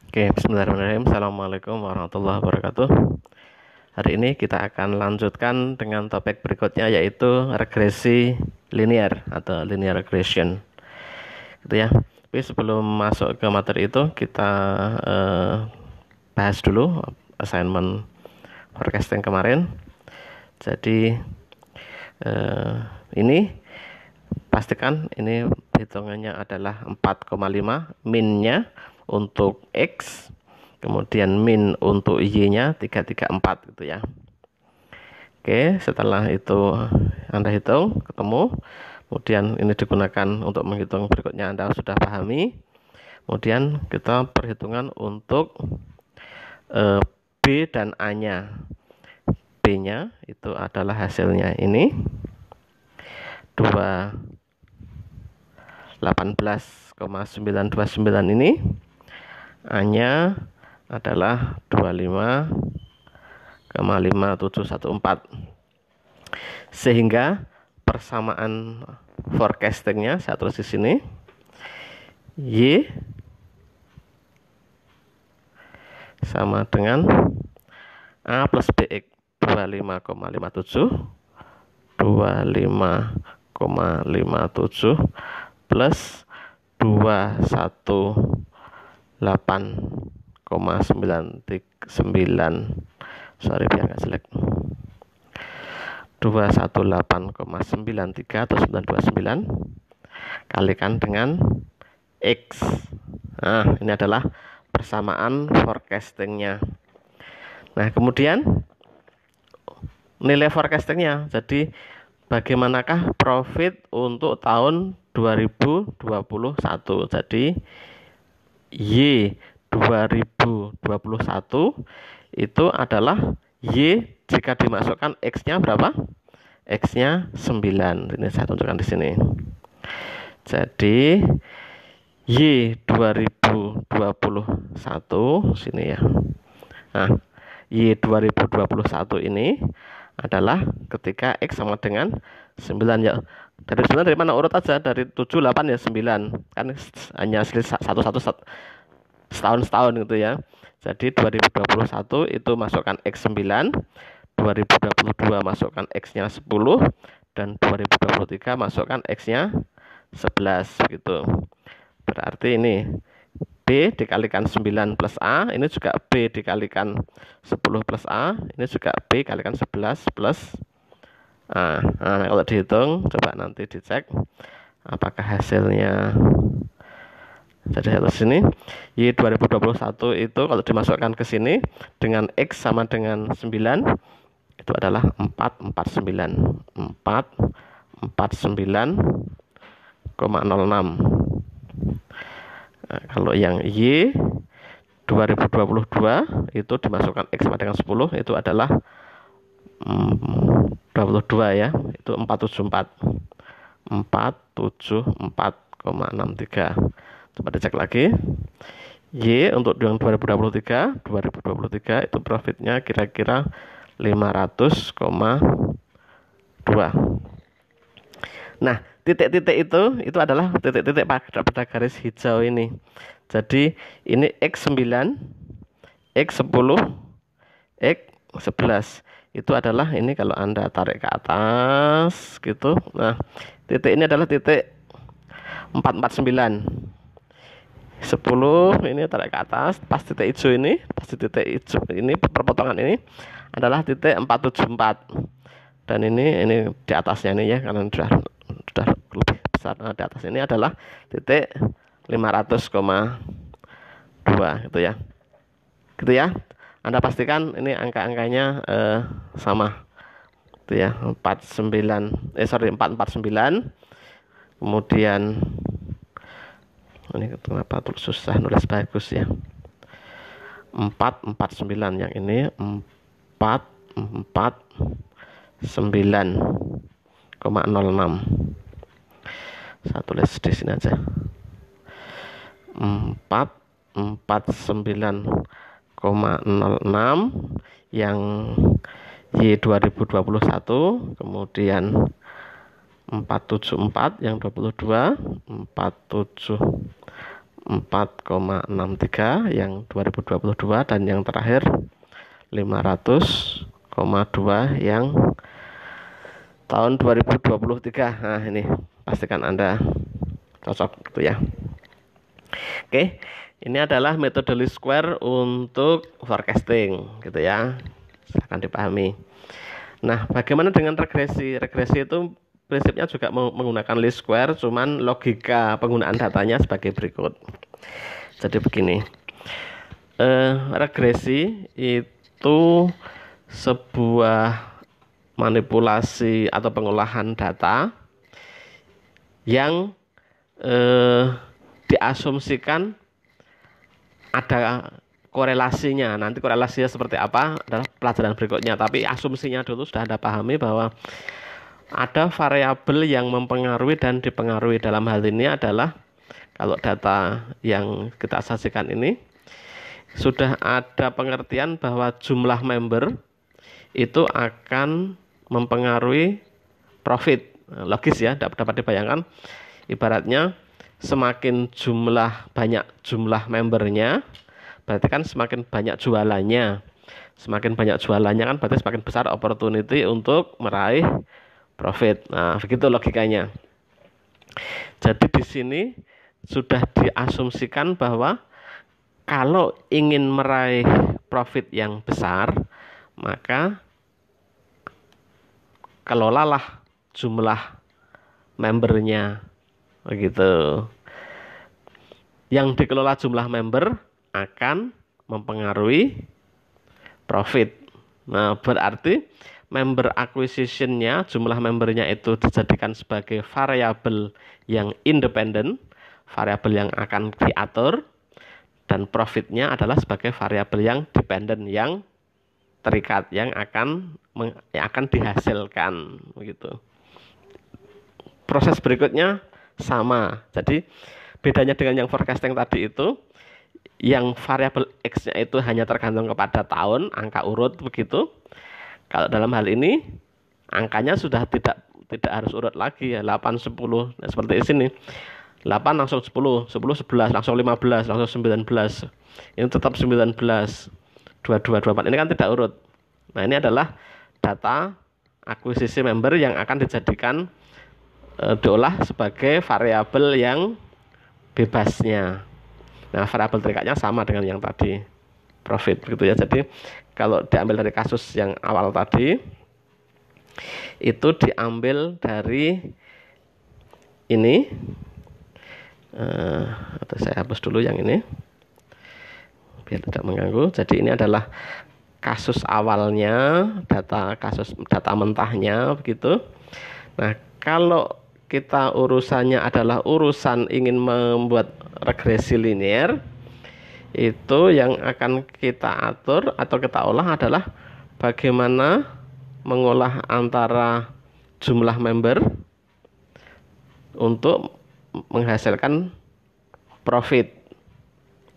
Oke, bismillahirrahmanirrahim. Assalamualaikum warahmatullahi wabarakatuh. Hari ini kita akan lanjutkan dengan topik berikutnya, yaitu regresi linear atau linear regression. Gitu ya. Tapi sebelum masuk ke materi itu, kita bahas dulu assignment forecasting kemarin. Jadi ini pastikan ini hitungannya adalah 4,5, minnya untuk X, kemudian min untuk Y-nya 334 gitu ya. Oke, setelah itu Anda hitung, ketemu. Kemudian ini digunakan untuk menghitung berikutnya, Anda sudah pahami. Kemudian kita perhitungan untuk B dan A-nya. B-nya itu adalah hasilnya ini 18,929 ini. A-nya adalah 25,5714. Sehingga persamaan forecastingnya saya tulis di sini. Y sama dengan A plus BX 25,57 plus 218,99, sorry biar nggak jelek, 218,93 atau 929 kalikan dengan X. Nah, ini adalah persamaan forecastingnya. Nah, kemudian nilai forecastingnya. Jadi bagaimanakah profit untuk tahun 2021? Jadi Y 2021 itu adalah Y jika dimasukkan X-nya berapa? X-nya 9. Ini saya tunjukkan di sini. Jadi Y 2021 sini ya. Nah, Y 2021 ini adalah ketika X sama dengan 9 ya. Dari 9 dari mana? Urut aja, dari 7, 8 ya 9. Kan hanya satu setahun gitu ya. Jadi 2021 itu masukkan X 9, 2022 masukkan X-nya 10, dan 2023 masukkan X-nya 11 gitu. Berarti ini B dikalikan 9 plus A, ini juga B dikalikan 10 plus A, ini juga B kalikan 11 plus A. Nah, kalau dihitung, coba nanti dicek apakah hasilnya. Jadi di sini Y 2021 itu kalau dimasukkan ke sini dengan X sama dengan 9 itu adalah 449,06. Nah, kalau yang Y 2022 itu dimasukkan X sama dengan 10 itu adalah 22 ya, itu 474,63. Coba dicek lagi. Y untuk yang 2023 itu profitnya kira-kira 500,2. Nah, titik-titik itu adalah titik-titik pada garis hijau ini. Jadi ini X9, X10, X11 itu adalah ini kalau Anda tarik ke atas gitu. Nah, titik ini adalah titik 449. 10 ini tarik ke atas, pas titik hijau ini, perpotongan ini adalah titik 474. Dan ini di atasnya ini ya, karena sudah lebih besar. Nah, di atas ini adalah titik 500,2 gitu ya. Gitu ya. Anda pastikan ini angka-angkanya sama. Itu ya, 449. Kemudian ini kenapa tuh susah nulis bagus ya. 449 yang ini 449,06. Saya tulis di sini aja. 449,06 yang Y 2021, kemudian 474 yang 22, 474 4,63 yang 2022, dan yang terakhir 500,2 yang tahun 2023. Nah, ini pastikan Anda cocok gitu ya. Oke, ini adalah metode least square untuk forecasting gitu ya. Silahkan dipahami. Nah, bagaimana dengan regresi? Regresi itu prinsipnya juga menggunakan least square, cuman logika penggunaan datanya sebagai berikut. Jadi begini, regresi itu sebuah manipulasi atau pengolahan data yang diasumsikan ada korelasinya. Nanti korelasinya seperti apa adalah pelajaran berikutnya, tapi asumsinya dulu sudah Anda pahami bahwa ada variabel yang mempengaruhi dan dipengaruhi. Dalam hal ini adalah kalau data yang kita sajikan ini sudah ada pengertian bahwa jumlah member itu akan mempengaruhi profit. Logis ya, dapat dibayangkan. Ibaratnya semakin banyak jumlah membernya, berarti kan semakin banyak jualannya. Semakin banyak jualannya kan berarti semakin besar opportunity untuk meraih profit. Nah, begitu logikanya. Jadi di sini sudah diasumsikan bahwa kalau ingin meraih profit yang besar, maka kelolalah jumlah membernya, begitu. Yang dikelola jumlah member akan mempengaruhi profit. Nah, berarti member acquisition-nya, jumlah membernya itu dijadikan sebagai variabel yang independen, variabel yang akan diatur, dan profitnya adalah sebagai variabel yang dependen, yang terikat, yang akan dihasilkan, begitu. Proses berikutnya sama. Jadi bedanya dengan yang forecasting tadi itu, yang variabel X-nya itu hanya tergantung kepada tahun, angka urut, begitu. Kalau dalam hal ini angkanya sudah tidak harus urut lagi ya, 8, 10. Nah, seperti di sini. 8 langsung 10, 10 11, langsung 15, langsung 19. Ini tetap 19, 22, 24. Ini kan tidak urut. Nah, ini adalah data akuisisi member yang akan dijadikan diolah sebagai variabel yang bebasnya. Nah, variabel terikatnya sama dengan yang tadi, profit, begitu ya. Jadi kalau diambil dari kasus yang awal tadi, itu diambil dari ini, atau saya hapus dulu yang ini biar tidak mengganggu. Jadi ini adalah kasus awalnya, data mentahnya, begitu. Nah, kalau kita urusannya adalah urusan ingin membuat regresi linear, itu yang akan kita atur atau kita olah adalah bagaimana mengolah antara jumlah member untuk menghasilkan profit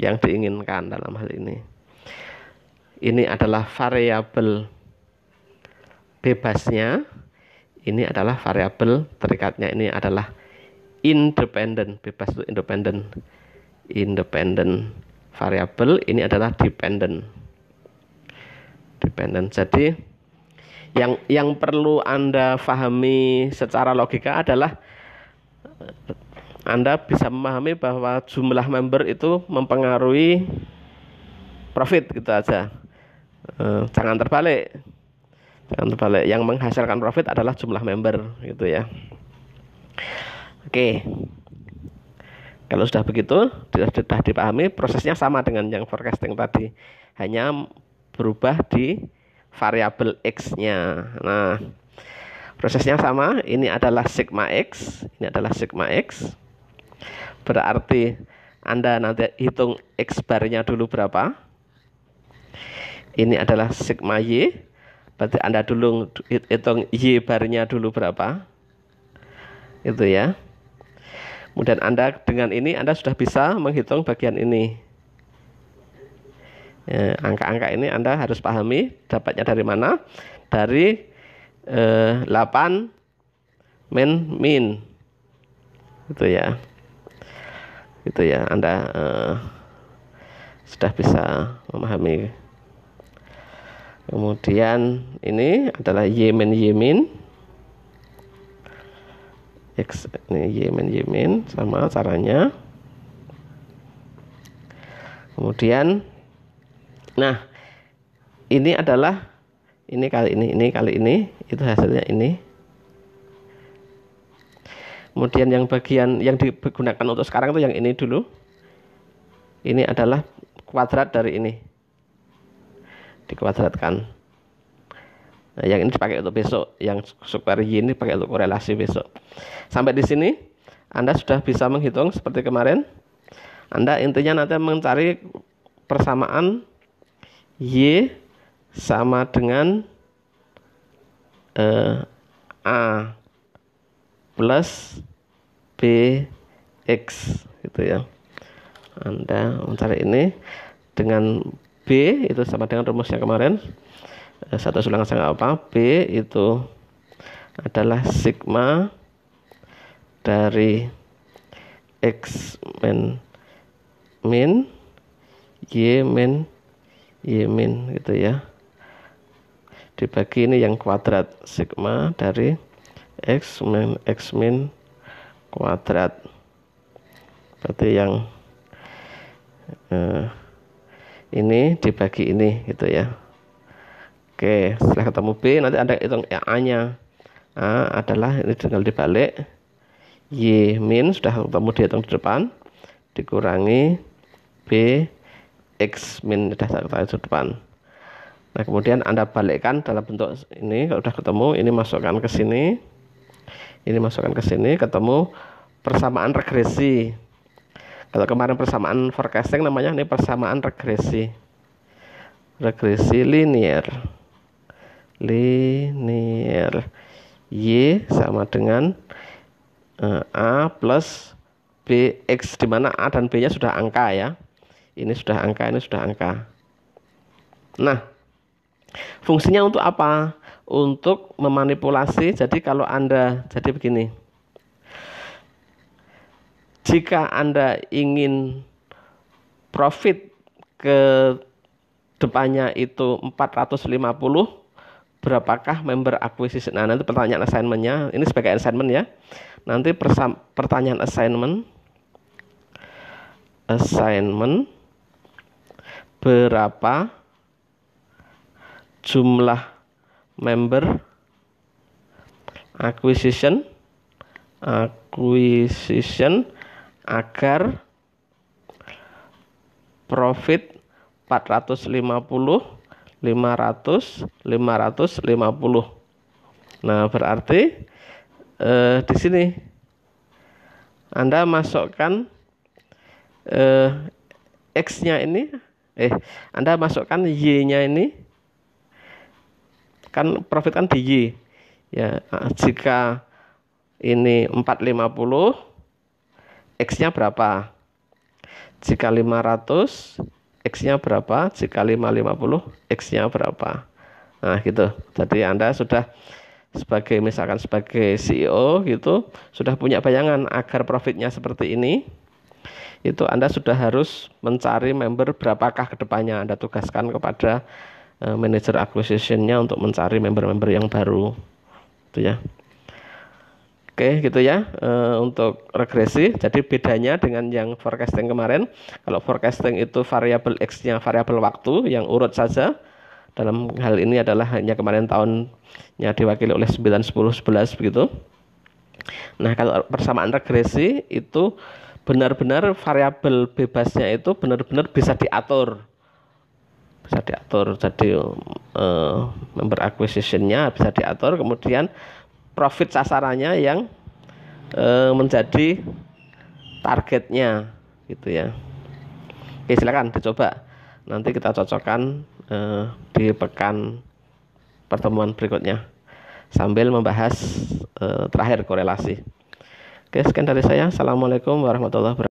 yang diinginkan dalam hal ini. Ini adalah variabel bebasnya, ini adalah variabel terikatnya, ini adalah independen. Bebas itu independen. Independen variabel, ini adalah dependent. Jadi yang perlu Anda pahami secara logika adalah Anda bisa memahami bahwa jumlah member itu mempengaruhi profit, gitu aja. Jangan terbalik. Yang menghasilkan profit adalah jumlah member, gitu ya. Oke. Kalau sudah begitu, sudah dipahami, prosesnya sama dengan yang forecasting tadi, hanya berubah di variabel X-nya. Nah, prosesnya sama. Ini adalah sigma X, ini adalah sigma X. Berarti Anda nanti hitung X bar-nya dulu berapa. Ini adalah sigma Y. Berarti Anda dulu hitung Y bar-nya dulu berapa. Itu ya. Kemudian Anda dengan ini Anda sudah bisa menghitung bagian ini. Angka-angka ini Anda harus pahami dapatnya dari mana. Dari 8 min. Itu ya. Gitu ya, Anda sudah bisa memahami. Kemudian ini adalah Y min X, ini Y min sama caranya. Kemudian nah ini adalah ini kali ini itu hasilnya ini. Kemudian yang bagian yang digunakan untuk sekarang itu yang ini dulu. Ini adalah kuadrat dari ini, dikuadratkan. Nah, yang ini dipakai untuk besok, yang square Y ini pakai untuk korelasi besok. Sampai di sini Anda sudah bisa menghitung seperti kemarin. Anda intinya nanti mencari persamaan Y sama dengan A plus BX gitu ya. Anda mencari ini dengan B itu sama dengan rumusnya kemarin, 1/1 apa? B itu adalah sigma dari X min Y min gitu ya, dibagi ini yang kuadrat, sigma dari X min kuadrat, berarti yang ini dibagi ini gitu ya. Oke, setelah ketemu B nanti Anda hitung yang A-nya. A adalah ini tinggal dibalik, Y min sudah ketemu dihitung di depan, dikurangi B X min sudah kita di depan. Nah kemudian Anda balikkan dalam bentuk ini. Kalau sudah ketemu, ini masukkan ke sini, ini masukkan ke sini, ketemu persamaan regresi. Kalau kemarin persamaan forecasting namanya, ini persamaan regresi, regresi linear. Y sama dengan A plus BX, di mana A dan B nya sudah angka ya. Ini sudah angka, ini sudah angka. Nah, fungsinya untuk apa? Untuk memanipulasi. Jadi kalau Anda, jadi begini, jika Anda ingin profit ke depannya itu 450, berapakah member acquisition? Nah, nanti pertanyaan assignment-nya, ini sebagai assignment ya. Nanti pertanyaan assignment berapa jumlah member acquisition agar profit 450, 500, 550. Nah, berarti di sini Anda masukkan X-nya ini, Anda masukkan Y-nya ini, kan profit kan di Y ya. Jika ini 450, X-nya berapa? Jika 500, X-nya berapa? Jika 550, X-nya berapa? Nah gitu. Jadi Anda sudah misalkan sebagai CEO gitu, sudah punya bayangan agar profitnya seperti ini. Itu Anda sudah harus mencari member berapakah ke depannya. Anda tugaskan kepada manajer acquisition-nya untuk mencari member-member yang baru itu ya. Oke gitu ya, untuk regresi. Jadi bedanya dengan yang forecasting kemarin, kalau forecasting itu variabel X-nya variabel waktu yang urut saja. Dalam hal ini adalah hanya kemarin tahunnya diwakili oleh 9, 10, 11 begitu. Nah kalau persamaan regresi itu benar-benar variabel bebasnya itu benar-benar bisa diatur. Jadi member acquisition-nya bisa diatur, kemudian profit sasarannya yang menjadi targetnya gitu ya. Oke, silakan dicoba. Nanti kita cocokkan di pekan pertemuan berikutnya sambil membahas terakhir korelasi. Oke, sekian dari saya. Assalamualaikum warahmatullahi wabarakatuh.